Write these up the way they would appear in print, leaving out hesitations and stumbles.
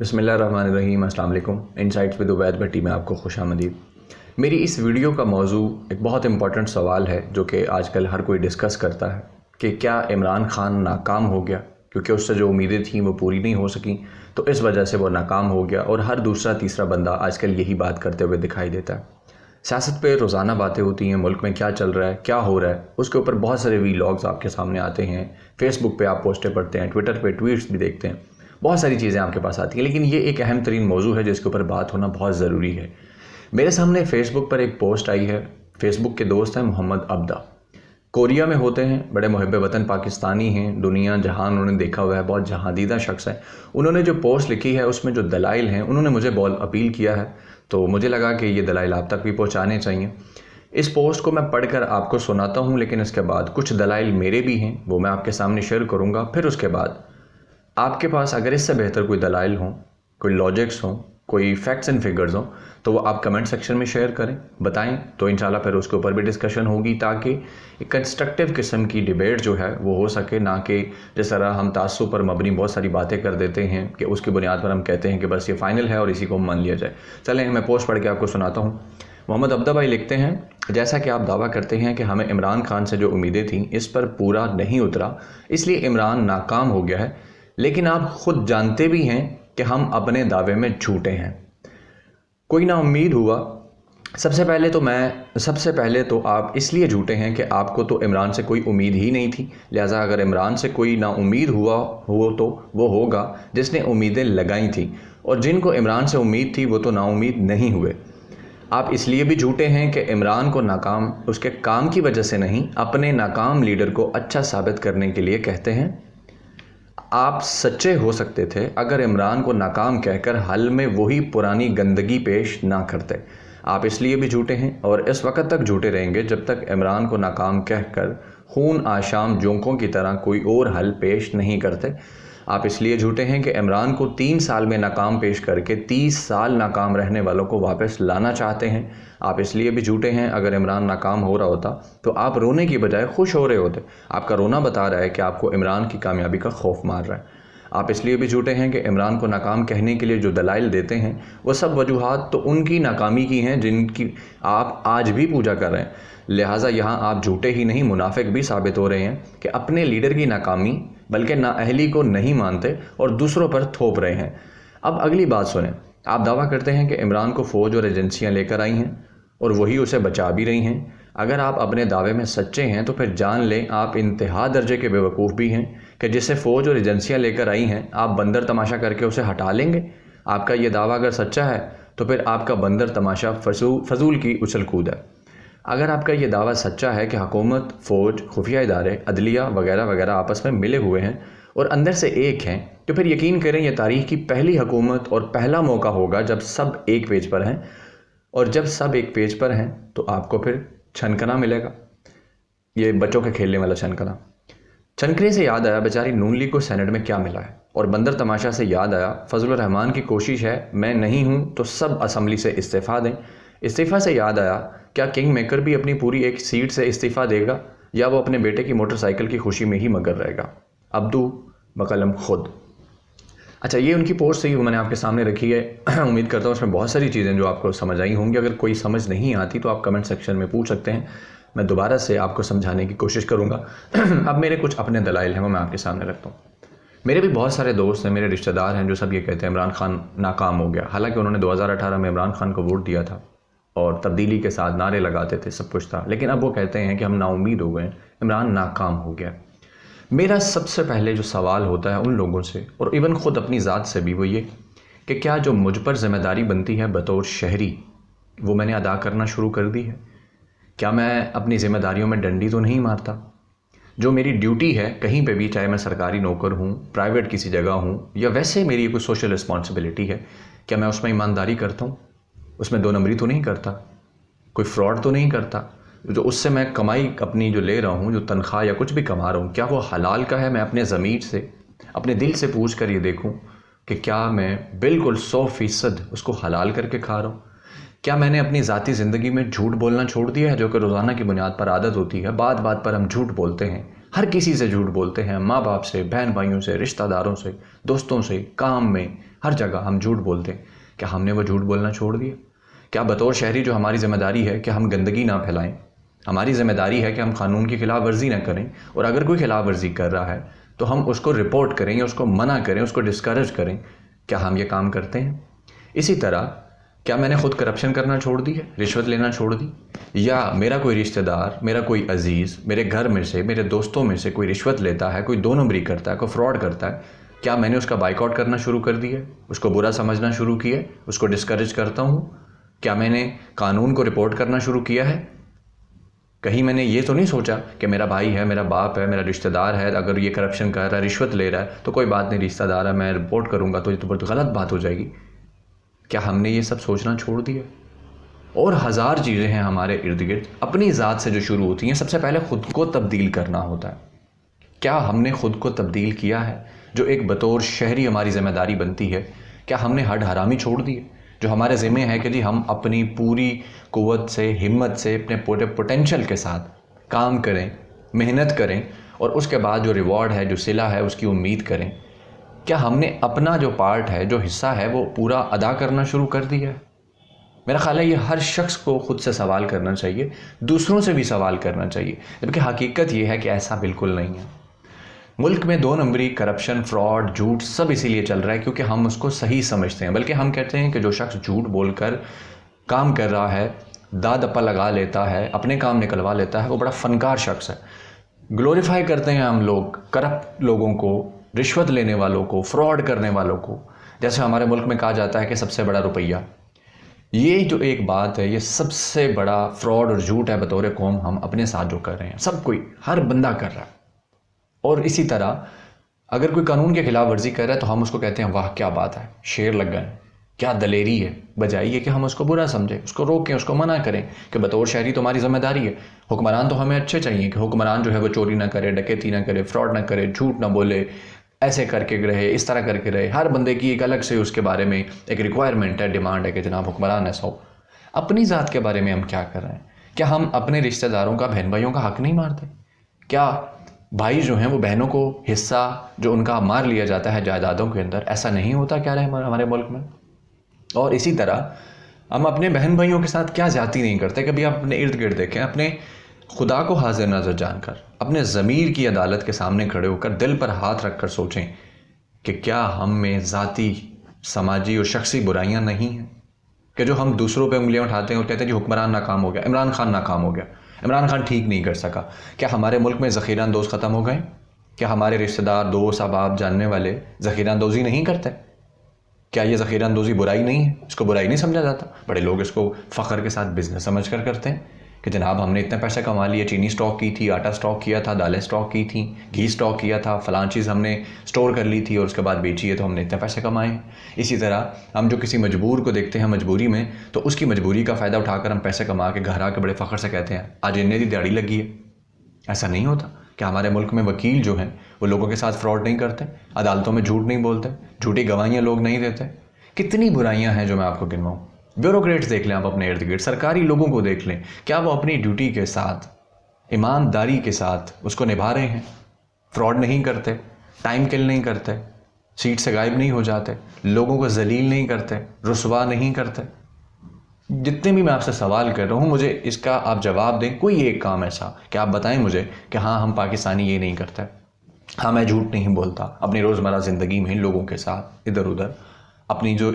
बिस्मिल्लाहिर्रहमानिर्रहीम। अस्सलाम वालेकुम। इनसाइट्स विद उबैद भट्टी में आपको खुशामदीद। मेरी इस वीडियो का मौजू एक बहुत इंपॉर्टेंट सवाल है जो कि आजकल हर कोई डिस्कस करता है कि क्या इमरान खान नाकाम हो गया क्योंकि उससे जो उम्मीदें थीं वो पूरी नहीं हो सकी, तो इस वजह से वो नाकाम हो गया। और हर दूसरा तीसरा बंदा आजकल यही बात करते हुए दिखाई देता है। सियासत पे रोज़ाना बातें होती हैं, मुल्क में क्या चल रहा है, क्या हो रहा है, उसके ऊपर बहुत सारे वीलॉग्स आपके सामने आते हैं। फेसबुक पे आप पोस्टें पढ़ते हैं, ट्विटर पे ट्वीट्स भी देखते हैं, बहुत सारी चीज़ें आपके पास आती हैं। लेकिन ये एक अहम तरीन मौजू है जिसके ऊपर बात होना बहुत ज़रूरी है। मेरे सामने फेसबुक पर एक पोस्ट आई है। फेसबुक के दोस्त हैं मोहम्मद अब्दा, कोरिया में होते हैं, बड़े मुहिब वतन पाकिस्तानी हैं, दुनिया जहान उन्होंने देखा हुआ है, बहुत जहादीदा शख्स है। उन्होंने जो पोस्ट लिखी है उसमें जो दलाइल हैं उन्होंने मुझे बहुत अपील किया है, तो मुझे लगा कि ये दलाइल आप तक भी पहुँचाने चाहिए। इस पोस्ट को मैं पढ़कर आपको सुनाता हूँ, लेकिन इसके बाद कुछ दलाइल मेरे भी हैं, वो मैं आपके सामने शेयर करूँगा। फिर उसके बाद आपके पास अगर इससे बेहतर कोई दलाइल हों, कोई लॉजिक्स हों, कोई फैक्ट्स एंड फिगर्स हों, तो वो आप कमेंट सेक्शन में शेयर करें, बताएं, तो इंशाल्लाह फिर उसके ऊपर भी डिस्कशन होगी, ताकि एक कंस्ट्रक्टिव किस्म की डिबेट जो है वो हो सके। ना कि जिस तरह हम तासुब पर मबनी बहुत सारी बातें कर देते हैं कि उसकी बुनियाद पर हम कहते हैं कि बस ये फ़ाइनल है और इसी को मान लिया जाए। चलें, मैं पोस्ट पढ़ के आपको सुनाता हूँ। मोहम्मद अब्दा भाई लिखते हैं, जैसा कि आप दावा करते हैं कि हमें इमरान खान से जो उम्मीदें थीं इस पर पूरा नहीं उतरा, इसलिए इमरान नाकाम हो गया है। लेकिन आप खुद जानते भी हैं कि हम अपने दावे में झूठे हैं। कोई ना उम्मीद हुआ। सबसे पहले तो आप इसलिए झूठे हैं कि आपको तो इमरान से कोई उम्मीद ही नहीं थी। लिहाजा अगर इमरान से कोई ना उम्मीद हुआ हो तो वो होगा जिसने उम्मीदें लगाई थी, और जिनको इमरान से उम्मीद थी वो तो नाउम्मीद नहीं हुए। आप इसलिए भी झूठे हैं कि इमरान को नाकाम उसके काम की वजह से नहीं, अपने नाकाम लीडर को अच्छा साबित करने के लिए कहते हैं। आप सच्चे हो सकते थे अगर इमरान को नाकाम कहकर हल में वही पुरानी गंदगी पेश ना करते। आप इसलिए भी झूठे हैं और इस वक्त तक झूठे रहेंगे जब तक इमरान को नाकाम कहकर खून आशाम जोंकों की तरह कोई और हल पेश नहीं करते। आप इसलिए झूठे हैं कि इमरान को 3 साल में नाकाम पेश करके 30 साल नाकाम रहने वालों को वापस लाना चाहते हैं। आप इसलिए भी झूठे हैं, अगर इमरान नाकाम हो रहा होता तो आप रोने की बजाय खुश हो रहे होते। आपका रोना बता रहा है कि आपको इमरान की कामयाबी का खौफ मार रहा है। आप इसलिए भी झूठे हैं कि इमरान को नाकाम कहने के लिए जो दलाइल देते हैं वो सब वजूहात तो उनकी नाकामी की हैं जिनकी आप आज भी पूजा कर रहे हैं। लिहाजा यहाँ आप झूठे ही नहीं, मुनाफिक भी साबित हो रहे हैं कि अपने लीडर की नाकामी बल्कि नाअहली को नहीं मानते और दूसरों पर थोप रहे हैं। अब अगली बात सुने। आप दावा करते हैं कि इमरान को फ़ौज और एजेंसियाँ लेकर आई हैं और वही उसे बचा भी रही हैं। अगर आप अपने दावे में सच्चे हैं तो फिर जान लें आप इंतहा दर्जे के बेवकूफ़ भी हैं कि जिसे फ़ौज और एजेंसियाँ लेकर आई हैं आप बंदर तमाशा करके उसे हटा लेंगे। आपका ये दावा अगर सच्चा है तो फिर आपका बंदर तमाशा फजूल की उछल कूद है। अगर आपका ये दावा सच्चा है कि हुकूमत, फ़ौज, खुफिया इदारे, अदलिया वगैरह वगैरह आपस में मिले हुए हैं और अंदर से एक हैं, तो फिर यकीन करें यह तारीख़ की पहली हुकूमत और पहला मौका होगा जब सब एक पेज पर हैं। और जब सब एक पेज पर हैं तो आपको फिर छनकना मिलेगा, ये बच्चों के खेलने वाला छनकना। छनकने से याद आया बेचारी नून लीग को सेनेट में क्या मिला है, और बंदर तमाशा से याद आया फजलुर रहमान की कोशिश है मैं नहीं हूँ तो सब असम्बली से इस्तीफ़ा दें। इस्तीफ़ा से याद आया क्या किंग मेकर भी अपनी पूरी एक सीट से इस्तीफ़ा देगा या वो अपने बेटे की मोटरसाइकिल की खुशी में ही मगर रहेगा। अब्दू बकलम खुद। अच्छा, ये उनकी पोस्ट से ही मैंने आपके सामने रखी है। उम्मीद करता हूँ उसमें बहुत सारी चीज़ें जो आपको समझ आई होंगी। अगर कोई समझ नहीं आती तो आप कमेंट सेक्शन में पूछ सकते हैं, मैं दोबारा से आपको समझाने की कोशिश करूँगा। अब मेरे कुछ अपने दलाइल हैं वो मैं आपके सामने रखता हूँ। मेरे भी बहुत सारे दोस्त हैं, मेरे रिश्तेदार हैं जो सब ये कहते हैं इमरान खान नाकाम हो गया। हालांकि उन्होंने 2018 में इमरान खान को वोट दिया था और तब्दीली के साथ नारे लगाते थे, सब कुछ था, लेकिन अब वो कहते हैं कि हम नाउम्मीद हो गए, इमरान नाकाम हो गया। मेरा सबसे पहले जो सवाल होता है उन लोगों से और इवन ख़ुद अपनी ज़ात से भी वो ये कि क्या जो मुझ पर ज़िम्मेदारी बनती है बतौर शहरी वो मैंने अदा करना शुरू कर दी है? क्या मैं अपनी ज़िम्मेदारियों में डंडी तो नहीं मारता? जो मेरी ड्यूटी है कहीं पे भी, चाहे मैं सरकारी नौकर हूँ, प्राइवेट किसी जगह हूँ, या वैसे मेरी कोई सोशल रिस्पॉन्सिबिलिटी है, क्या मैं उसमें ईमानदारी करता हूँ? उसमें दो नंबरी तो नहीं करता, कोई फ्रॉड तो नहीं करता? जो उससे मैं कमाई अपनी जो ले रहा हूँ, जो तनख्वाह या कुछ भी कमा रहा हूँ, क्या वो हलाल का है? मैं अपने ज़मीर से, अपने दिल से पूछ कर ये देखूँ कि क्या मैं बिल्कुल 100% उसको हलाल करके खा रहा हूँ? क्या मैंने अपनी ज़ाती ज़िंदगी में झूठ बोलना छोड़ दिया है, जो कि रोज़ाना की बुनियाद पर आदत होती है? बात बात पर हम झूठ बोलते हैं, हर किसी से झूठ बोलते हैं, माँ बाप से, बहन भाइयों से, रिश्तेदारों से, दोस्तों से, काम में, हर जगह हम झूठ बोलते हैं। क्या हमने वो झूठ बोलना छोड़ दिया? क्या बतौर शहरी जो हमारी ज़िम्मेदारी है कि हम गंदगी ना फैलाएं, हमारी ज़िम्मेदारी है कि हम कानून की खिलाफ वर्जी ना करें, और अगर कोई खिलाफ वर्जी कर रहा है तो हम उसको रिपोर्ट करें या उसको मना करें, उसको डिस्करेज करें। क्या हम ये काम करते हैं? इसी तरह क्या मैंने खुद करप्शन करना छोड़ दी है, रिश्वत लेना छोड़ दी? या मेरा कोई रिश्तेदार, मेरा कोई अजीज़, मेरे घर में से, मेरे दोस्तों में से कोई रिश्वत लेता है, कोई 2 नंबरी करता है, कोई फ्रॉड करता है, क्या मैंने उसका बाइकआउट करना शुरू कर दिया है, उसको बुरा समझना शुरू किया है, उसको डिस्करेज करता हूँ? क्या मैंने कानून को रिपोर्ट करना शुरू किया है? कहीं मैंने ये तो नहीं सोचा कि मेरा भाई है, मेरा बाप है, मेरा रिश्तेदार है, अगर ये करप्शन कर रहा है, रिश्वत ले रहा है तो कोई बात नहीं, रिश्तेदार है, मैं रिपोर्ट करूँगा तो ये तो बहुत गलत बात हो जाएगी। क्या हमने ये सब सोचना छोड़ दिया? और हज़ार चीज़ें हैं हमारे इर्द गिर्द अपनी ज़ात से जो शुरू होती हैं। सबसे पहले ख़ुद को तब्दील करना होता है। क्या हमने ख़ुद को तब्दील किया है? जो एक बतौर शहरी हमारी ज़िम्मेदारी बनती है, क्या हमने हड हरामी छोड़ दी है? जो हमारे ज़िम्मे है कि जी हम अपनी पूरी क़ुव्वत से, हिम्मत से, अपने पूरे पोटेंशल के साथ काम करें, मेहनत करें, और उसके बाद जो रिवॉर्ड है, जो सिला है, उसकी उम्मीद करें। क्या हमने अपना जो पार्ट है, जो हिस्सा है, वो पूरा अदा करना शुरू कर दिया है? मेरा ख्याल है ये हर शख्स को ख़ुद से सवाल करना चाहिए, दूसरों से भी सवाल करना चाहिए, जबकि हकीकत ये है कि ऐसा बिल्कुल नहीं है। मुल्क में 2 नंबरी, करप्शन, फ्रॉड, झूठ सब इसीलिए चल रहा है क्योंकि हम उसको सही समझते हैं। बल्कि हम कहते हैं कि जो शख्स झूठ बोलकर काम कर रहा है, दाद अप्पा लगा लेता है, अपने काम निकलवा लेता है, वो बड़ा फ़नकार शख्स है। ग्लोरीफाई करते हैं हम लोग करप्ट लोगों को, रिश्वत लेने वालों को, फ्रॉड करने वालों को। जैसे हमारे मुल्क में कहा जाता है कि सबसे बड़ा रुपया। ये जो एक बात है, ये सबसे बड़ा फ्रॉड और झूठ है बतौर कौम हम अपने साथ जो कर रहे हैं। सब कोई, हर बंदा कर रहा है। और इसी तरह अगर कोई कानून के खिलाफ वर्जी कर रहा है तो हम उसको कहते हैं वाह क्या बात है, शेर लग गए, क्या दलेरी है। बजाय ये कि हम उसको बुरा समझें, उसको रोकें, उसको मना करें कि बतौर शहरी तो हमारी ज़िम्मेदारी है। हुक्मरान तो हमें अच्छे चाहिए कि हुक्मरान जो है वो चोरी ना करे, डकैती ना करे, फ्रॉड ना करे, झूठ ना बोले, ऐसे करके रहे, इस तरह करके रहे। हर बंदे की एक अलग से उसके बारे में एक रिक्वायरमेंट है, डिमांड है कि जनाब हुक्मरान ऐसा हो। अपनी ज़ात के बारे में हम क्या कर रहे हैं? क्या हम अपने रिश्तेदारों का, बहन भाइयों का हक़ नहीं मारते? क्या भाई जो हैं वो बहनों को हिस्सा जो उनका मार लिया जाता है जायदादों के अंदर, ऐसा नहीं होता क्या रहे हमारे मुल्क में? और इसी तरह हम अपने बहन भाइयों के साथ क्या ज़्यादती नहीं करते। कभी आप अपने इर्द गिर्द देखें, अपने खुदा को हाजिर नाज़र जानकर, अपने ज़मीर की अदालत के सामने खड़े होकर दिल पर हाथ रख कर सोचें कि क्या हम में ज़ाती, समाजी और शख्सी बुराइयाँ नहीं हैं कि जो हम दूसरों पे उंगलियां उठाते हैं और कहते हैं जी हुक्मरान नाकाम हो गया, इमरान खान नाकाम हो गया, इमरान खान ठीक नहीं कर सका। क्या हमारे मुल्क में ज़ख़ीरा अंदोज़ ख़त्म हो गए? क्या हमारे रिश्तेदार, दोस्त, अहबाब, जानने वाले ज़ख़ीरा अंदोज़ी नहीं करते? क्या ये ज़ख़ीरा अंदोज़ी बुराई नहीं है? इसको बुराई नहीं समझा जाता? बड़े लोग इसको फ़ख्र के साथ बिज़नेस समझ कर करते हैं कि जनाब हमने इतने पैसे कमा लिए, चीनी स्टॉक की थी, आटा स्टॉक किया था, दालें स्टॉक की थी, घी स्टॉक किया था, फ़लाँ चीज़ हमने स्टोर कर ली थी और उसके बाद बेची है तो हमने इतने पैसे कमाए हैं। इसी तरह हम जो किसी मजबूर को देखते हैं मजबूरी में, तो उसकी मजबूरी का फ़ायदा उठाकर हम पैसे कमा के घर आके बड़े फ़ख्र से कहते हैं आज इन्ने दी दिहाड़ी लगी है। ऐसा नहीं होता। क्या हमारे मुल्क में वकील जो हैं वो लोगों के साथ फ्रॉड नहीं करते? अदालतों में झूठ नहीं बोलते? झूठी गवाहियाँ लोग नहीं देते? कितनी बुराइयाँ हैं जो मैं आपको गिनवाऊँ। ब्यूरोक्रेट्स देख लें आप अपने इर्द गिर्द, सरकारी लोगों को देख लें, क्या वो अपनी ड्यूटी के साथ, ईमानदारी के साथ उसको निभा रहे हैं? फ्रॉड नहीं करते, टाइम किल नहीं करते, सीट से गायब नहीं हो जाते, लोगों को जलील नहीं करते, रुसवा नहीं करते। जितने भी मैं आपसे सवाल कर रहा हूँ मुझे इसका आप जवाब दें। कोई एक काम ऐसा कि आप बताएं मुझे कि हाँ हम पाकिस्तानी ये नहीं करते, हाँ मैं झूठ नहीं बोलता अपनी रोज़मर्रा ज़िंदगी में लोगों के साथ इधर उधर, अपनी जो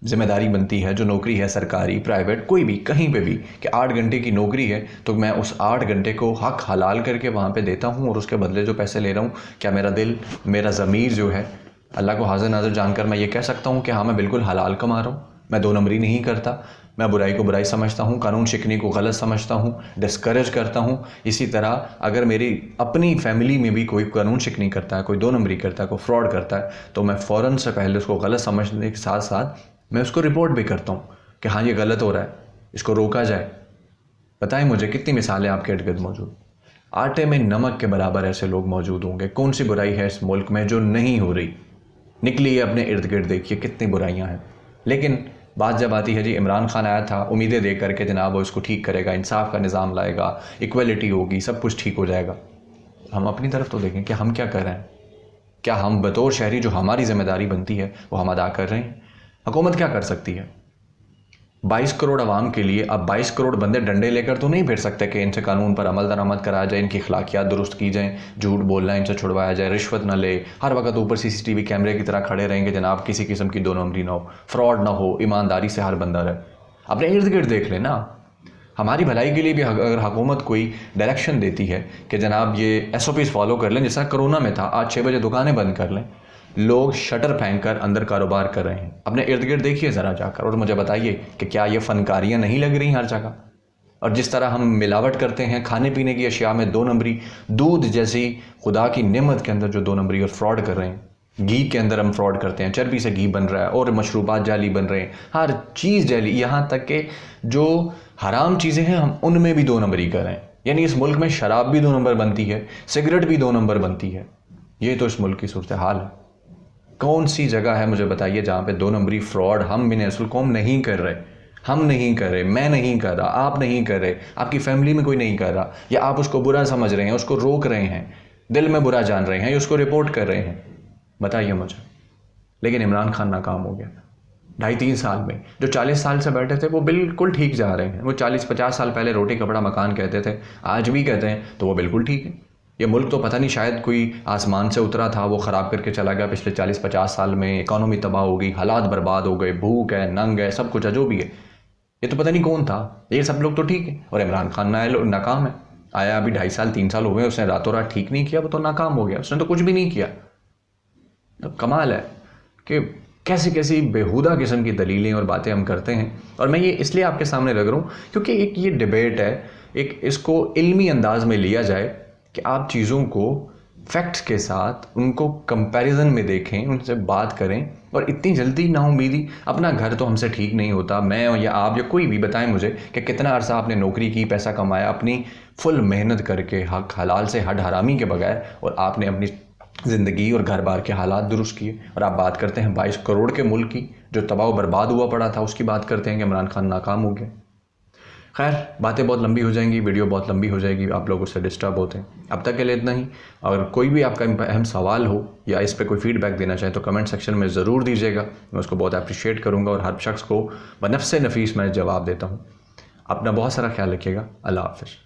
ज़िम्मेदारी बनती है, जो नौकरी है सरकारी, प्राइवेट, कोई भी कहीं पे भी, कि 8 घंटे की नौकरी है तो मैं उस 8 घंटे को हक हलाल करके वहाँ पे देता हूँ और उसके बदले जो पैसे ले रहा हूँ, क्या मेरा दिल, मेरा ज़मीर जो है अल्लाह को हाजिर नाज़र जानकर मैं ये कह सकता हूँ कि हाँ मैं बिल्कुल हलाल कमा रहा हूँ, मैं 2 नंबरी नहीं करता, मैं बुराई को बुराई समझता हूँ, कानून शिकनी को गलत समझता हूँ, डिस्करेज करता हूँ। इसी तरह अगर मेरी अपनी फैमिली में भी कोई कानून शिकनी करता है, कोई 2 नंबरी करता है, कोई फ्रॉड करता है, तो मैं फ़ौरन से पहले उसको गलत समझने के साथ साथ मैं उसको रिपोर्ट भी करता हूँ कि हाँ ये गलत हो रहा है, इसको रोका जाए। बताएं मुझे कितनी मिसालें आपके इर्द गिर्द मौजूद, आटे में नमक के बराबर ऐसे लोग मौजूद होंगे। कौन सी बुराई है इस मुल्क में जो नहीं हो रही? निकलिए अपने इर्द गिर्द, देखिए कितनी बुराइयां हैं। लेकिन बात जब आती है जी इमरान खान आया था उम्मीदें दे करके जनाब वो इसको ठीक करेगा, इंसाफ का निज़ाम लाएगा, इक्वलिटी होगी, सब कुछ ठीक हो जाएगा, हम अपनी तरफ तो देखें कि हम क्या कर रहे हैं। क्या हम बतौर शहरी जो हमारी ज़िम्मेदारी बनती है वो हम अदा कर रहे हैं? हुकूमत क्या कर सकती है? 22 करोड़ आवाम के लिए अब 22 करोड़ बंदे डंडे लेकर तो नहीं फिर सकते कि इनसे कानून पर अमल दरामद कराया जाए, इनकी अखलाकियात दुरुस्त की जाए, झूठ बोलना इनसे छुड़वाया जाए, रिश्वत न ले, हर वक्त ऊपर CCTV कैमरे की तरह खड़े रहेंगे जनाब, किसी किस्म की दो नंबरी ना हो, फ्रॉड ना हो, ईमानदारी से हर बंदा रहे। अपने इर्द गिर्द देख लें ना, हमारी भलाई के लिए भी अगर हुकूमत कोई डायरेक्शन देती है कि जनाब ये SOPs फॉलो कर लें, जैसा कोरोना में था, आज 6 बजे दुकानें बंद कर लें, लोग शटर फेंक कर अंदर कारोबार कर रहे हैं। अपने इर्द गिर्द देखिए ज़रा जाकर और मुझे बताइए कि क्या ये फनकारियाँ नहीं लग रही हर जगह? और जिस तरह हम मिलावट करते हैं खाने पीने की अशिया में, 2 नंबरी दूध जैसी खुदा की नेमत के अंदर जो 2 नंबरी और फ्रॉड कर रहे हैं, घी के अंदर हम फ्रॉड करते हैं, चर्बी से घी बन रहा है और मशरूबात जाली बन रहे हैं, हर चीज़ जाली, यहाँ तक कि जो हराम चीज़ें हैं हम उनमें भी 2 नंबरी कर रहे हैं। यानी इस मुल्क में शराब भी 2 नंबर बनती है, सिगरेट भी 2 नंबर बनती है। ये तो इस मुल्क की सूरत हाल है। कौन सी जगह है मुझे बताइए जहाँ पे 2 नंबरी फ्रॉड हम बिन रसूल कौम नहीं कर रहे? हम नहीं कर रहे, मैं नहीं कर रहा, आप नहीं कर रहे, आपकी फैमिली में कोई नहीं कर रहा, या आप उसको बुरा समझ रहे हैं, उसको रोक रहे हैं, दिल में बुरा जान रहे हैं, या उसको रिपोर्ट कर रहे हैं, बताइए मुझे। लेकिन इमरान खान नाकाम हो गया 2.5-3 साल में। जो 40 साल से बैठे थे वो बिल्कुल ठीक जा रहे हैं। वो 40-50 साल पहले रोटी कपड़ा मकान कहते थे, आज भी कहते हैं, तो वो बिल्कुल ठीक है। ये मुल्क तो पता नहीं शायद कोई आसमान से उतरा था, वो ख़राब करके चला गया पिछले 40-50 साल में। इकॉनमी तबाह हो गई, हालात बर्बाद हो गए, भूख है, नंग है, सब कुछ है, जो भी है। ये तो पता नहीं कौन था, ये सब लोग तो ठीक है। और इमरान खान नाकाम है। आया अभी 2.5 साल 3 साल हो गए, उसने रातों रात ठीक नहीं किया, वो तो नाकाम हो गया, उसने तो कुछ भी नहीं किया। तो कमाल है कि कैसी कैसी बेहुदा किस्म की दलीलें और बातें हम करते हैं। और मैं ये इसलिए आपके सामने रख रहा हूँ क्योंकि एक ये डिबेट है, एक इसको इल्मी अंदाज में लिया जाए कि आप चीज़ों को फैक्ट्स के साथ उनको कंपैरिजन में देखें, उनसे बात करें। और इतनी जल्दी नाउमीदी, अपना घर तो हमसे ठीक नहीं होता, मैं या आप या कोई भी बताएं मुझे कि कितना अरसा आपने नौकरी की, पैसा कमाया, अपनी फुल मेहनत करके, हक हलाल से हड हरामी के बगैर, और आपने अपनी ज़िंदगी और घर बार के हालात दुरुस्त किए। और आप बात करते हैं 22 करोड़ के मुल्क की जो तबाह बर्बाद हुआ पड़ा था, उसकी बात करते हैं कि इमरान खान नाकाम हो गया। खैर, बातें बहुत लंबी हो जाएंगी, वीडियो बहुत लंबी हो जाएगी, आप लोग उससे डिस्टर्ब होते हैं। अब तक के लिए इतना ही। अगर कोई भी आपका अहम सवाल हो या इस पर कोई फीडबैक देना चाहे तो कमेंट सेक्शन में ज़रूर दीजिएगा, मैं उसको बहुत अप्रिशिएट करूँगा और हर शख्स को बनफ़्स नफीस मैं जवाब देता हूँ। अपना बहुत सारा ख्याल रखिएगा। अल्लाह हाफ़िज़।